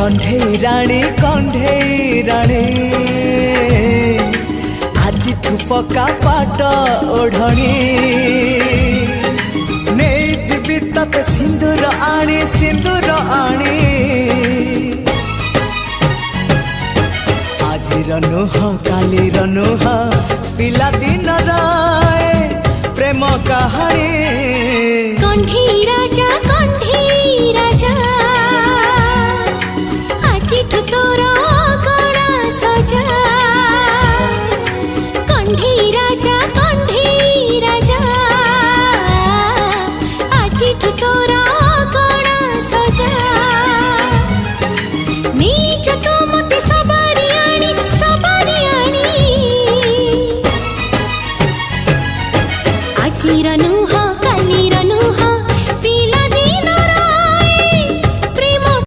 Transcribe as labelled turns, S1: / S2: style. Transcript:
S1: कंढे राणी आज पका पाट ओढ़णी नहीं जीवी तते सिंदूर आणी आज नुह काली नुह